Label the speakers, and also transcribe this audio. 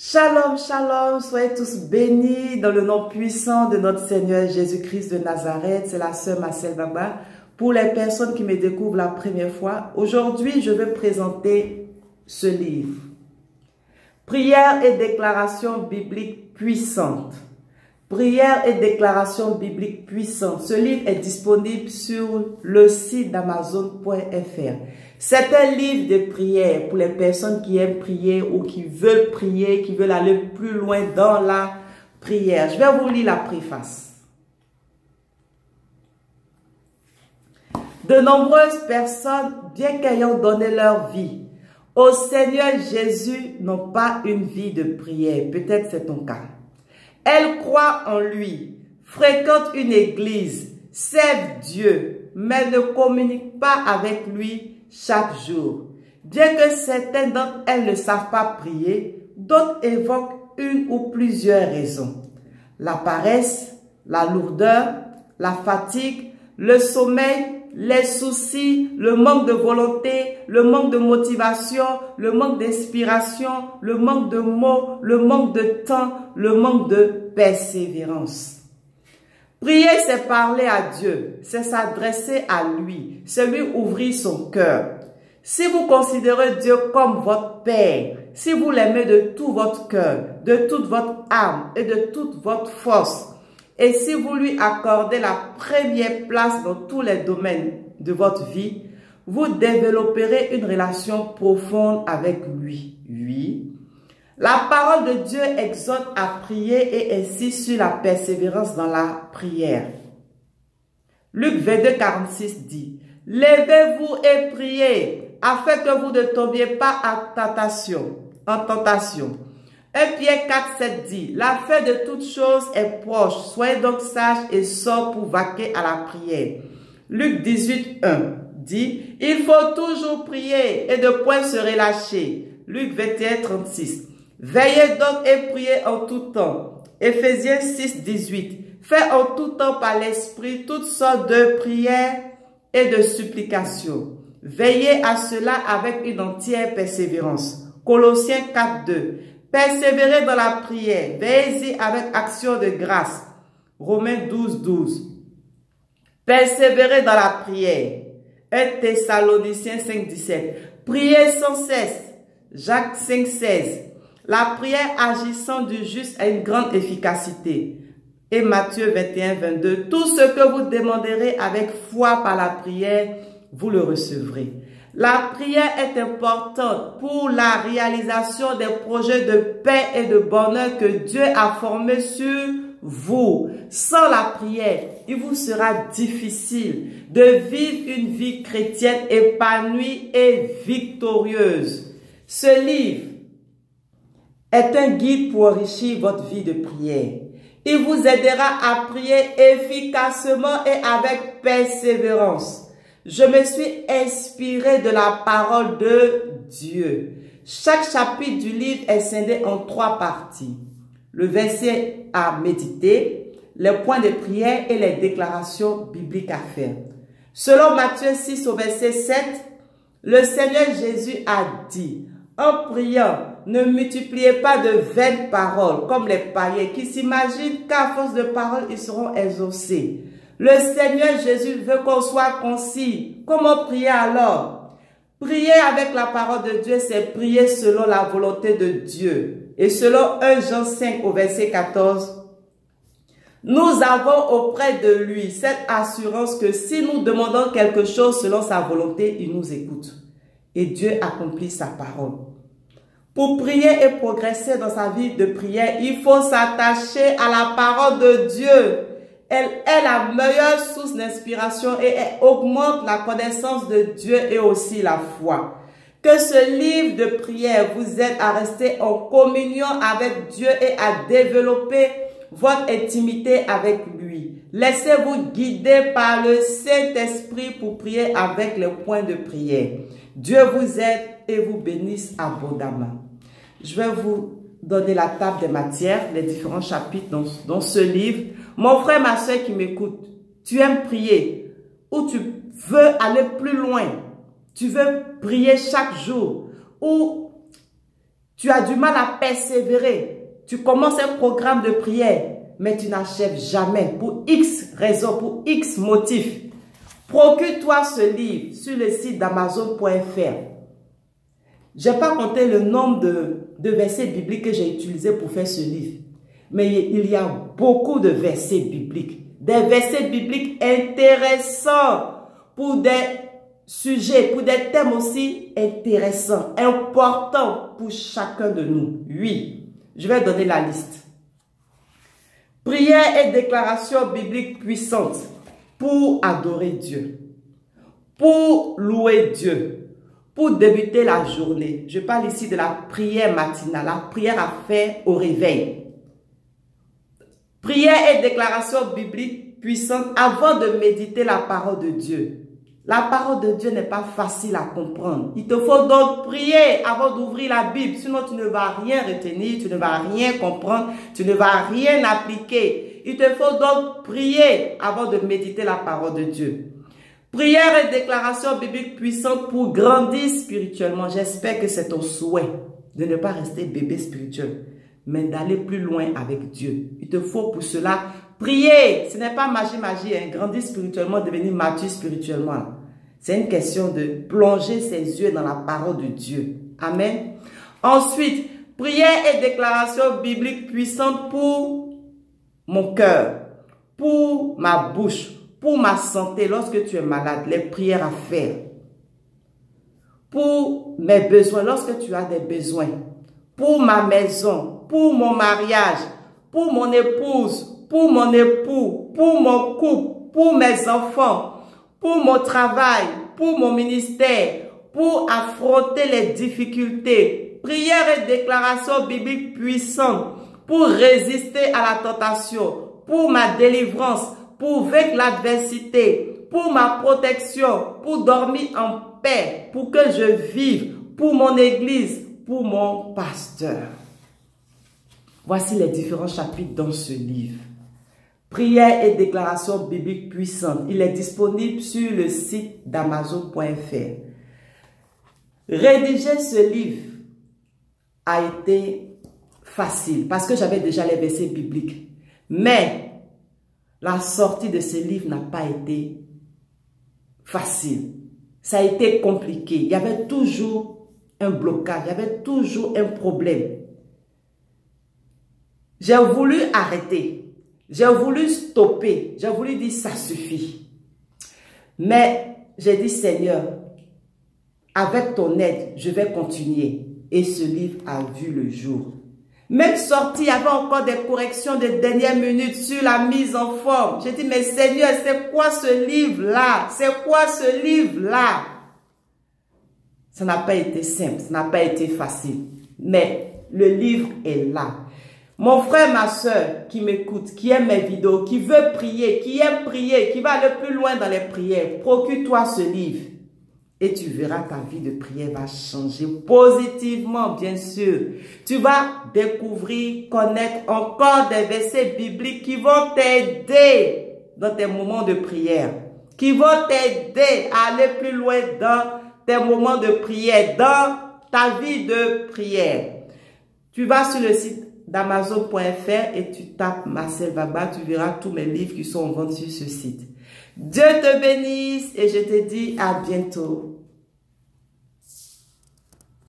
Speaker 1: Shalom, shalom, soyez tous bénis dans le nom puissant de notre Seigneur Jésus-Christ de Nazareth. C'est la sœur Marcel Baba. Pour les personnes qui me découvrent la première fois, aujourd'hui je vais présenter ce livre. Prières et déclarations bibliques puissantes. Prières et déclarations bibliques puissantes. Ce livre est disponible sur le site d'Amazon.fr. C'est un livre de prière pour les personnes qui aiment prier ou qui veulent prier, qui veulent aller plus loin dans la prière. Je vais vous lire la préface. De nombreuses personnes, bien qu'ayant donné leur vie au Seigneur Jésus, n'ont pas une vie de prière. Peut-être c'est ton cas. Elles croient en lui, fréquentent une église, servent Dieu, mais ne communiquent pas avec lui chaque jour. Bien que certaines d'entre elles ne savent pas prier, d'autres évoquent une ou plusieurs raisons. La paresse, la lourdeur, la fatigue, le sommeil, les soucis, le manque de volonté, le manque de motivation, le manque d'inspiration, le manque de mots, le manque de temps, le manque de persévérance. Prier, c'est parler à Dieu, c'est s'adresser à lui, c'est lui ouvrir son cœur. Si vous considérez Dieu comme votre Père, si vous l'aimez de tout votre cœur, de toute votre âme et de toute votre force, et si vous lui accordez la première place dans tous les domaines de votre vie, vous développerez une relation profonde avec lui. Oui. La parole de Dieu exhorte à prier et insiste sur la persévérance dans la prière. Luc 22, 46 dit, « Levez-vous et priez, afin que vous ne tombiez pas en tentation. 1 Pierre 4, 7 dit, « La fin de toutes choses est proche, soyez donc sages et sobres pour vaquer à la prière. » Luc 18, 1 dit, « Il faut toujours prier et ne point se relâcher. » Luc 21, 36. Veillez donc et priez en tout temps. Éphésiens 6, 18. Faites en tout temps par l'Esprit toutes sortes de prières et de supplications. Veillez à cela avec une entière persévérance. Colossiens 4, 2. Persévérez dans la prière. Veillez-y avec action de grâce. Romains 12, 12. Persévérez dans la prière. 1 Thessaloniciens 5, 17. Priez sans cesse. Jacques 5, 16. La prière agissant du juste a une grande efficacité. Et Matthieu 21, 22. Tout ce que vous demanderez avec foi par la prière, vous le recevrez. La prière est importante pour la réalisation des projets de paix et de bonheur que Dieu a formés sur vous. Sans la prière, il vous sera difficile de vivre une vie chrétienne épanouie et victorieuse. Ce livre est un guide pour enrichir votre vie de prière. Il vous aidera à prier efficacement et avec persévérance. Je me suis inspiré de la parole de Dieu. Chaque chapitre du livre est scindé en 3 parties. Le verset à méditer, les points de prière et les déclarations bibliques à faire. Selon Matthieu 6 au verset 7, le Seigneur Jésus a dit, en priant, ne multipliez pas de vaines paroles comme les païens qui s'imaginent qu'à force de paroles, ils seront exaucés. Le Seigneur Jésus veut qu'on soit concis. Comment prier alors? Prier avec la parole de Dieu, c'est prier selon la volonté de Dieu. Et selon 1 Jean 5 au verset 14, nous avons auprès de lui cette assurance que si nous demandons quelque chose selon sa volonté, il nous écoute. Et Dieu accomplit sa parole. Pour prier et progresser dans sa vie de prière, il faut s'attacher à la parole de Dieu. Elle est la meilleure source d'inspiration et elle augmente la connaissance de Dieu et aussi la foi. Que ce livre de prière vous aide à rester en communion avec Dieu et à développer votre intimité avec lui. Laissez-vous guider par le Saint-Esprit pour prier avec les points de prière. Dieu vous aide et vous bénisse abondamment. Je vais vous donner la table des matières, les différents chapitres dans ce livre. Mon frère, ma soeur qui m'écoute, tu aimes prier ou tu veux aller plus loin, tu veux prier chaque jour ou Tu as du mal à persévérer. Tu commences un programme de prière, mais tu n'achèves jamais pour X raisons, pour X motifs. Procure-toi ce livre sur le site d'Amazon.fr. Je n'ai pas compté le nombre de versets bibliques que j'ai utilisés pour faire ce livre. Mais il y a beaucoup de versets bibliques. Des versets bibliques intéressants pour des sujets, pour des thèmes aussi intéressants, importants pour chacun de nous. Oui, je vais donner la liste. Prière et déclaration biblique puissante pour adorer Dieu, pour louer Dieu, pour débuter la journée. Je parle ici de la prière matinale, la prière à faire au réveil. Prière et déclaration biblique puissante avant de méditer la parole de Dieu. La parole de Dieu n'est pas facile à comprendre. Il te faut donc prier avant d'ouvrir la Bible. Sinon, tu ne vas rien retenir, tu ne vas rien comprendre, tu ne vas rien appliquer. Il te faut donc prier avant de méditer la parole de Dieu. Prière et déclaration biblique puissante pour grandir spirituellement. J'espère que c'est ton souhait de ne pas rester bébé spirituel, mais d'aller plus loin avec Dieu. Il te faut pour cela prier. Ce n'est pas magie, hein. Grandir spirituellement, devenir mature spirituellement. C'est une question de plonger ses yeux dans la parole de Dieu. Amen. Ensuite, prière et déclaration biblique puissante pour mon cœur, pour ma bouche, pour ma santé lorsque tu es malade, les prières à faire. Pour mes besoins, lorsque tu as des besoins. Pour ma maison, pour mon mariage, pour mon épouse, pour mon époux, pour mon couple, pour mes enfants, pour mon travail, pour mon ministère, pour affronter les difficultés. Prière et déclaration biblique puissante pour résister à la tentation, pour ma délivrance, pour vaincre l'adversité, pour ma protection, pour dormir en paix, pour que je vive, pour mon église, pour mon pasteur. Voici les différents chapitres dans ce livre. Prière et déclaration biblique puissante. Il est disponible sur le site d'Amazon.fr. Rédiger ce livre a été facile parce que j'avais déjà les versets bibliques. Mais la sortie de ce livre n'a pas été facile. Ça a été compliqué. Il y avait toujours un blocage, il y avait toujours un problème. J'ai voulu arrêter. J'ai voulu stopper. J'ai voulu dire ça suffit. Mais j'ai dit Seigneur, avec ton aide, je vais continuer. Et ce livre a vu le jour. Même sorti, il y avait encore des corrections de dernière minute sur la mise en forme. J'ai dit, mais Seigneur, c'est quoi ce livre-là? C'est quoi ce livre-là? Ça n'a pas été simple, ça n'a pas été facile. Mais le livre est là. Mon frère, ma soeur qui m'écoute, qui aime mes vidéos, qui veut prier, qui aime prier, qui va aller plus loin dans les prières, procure-toi ce livre. Et tu verras ta vie de prière va changer positivement, bien sûr. Tu vas découvrir, connaître encore des versets bibliques qui vont t'aider dans tes moments de prière. Qui vont t'aider à aller plus loin dans tes moments de prière, dans ta vie de prière. Tu vas sur le site d'Amazon.fr et tu tapes Marcel Vagba, tu verras tous mes livres qui sont en vente sur ce site. Dieu te bénisse et je te dis à bientôt.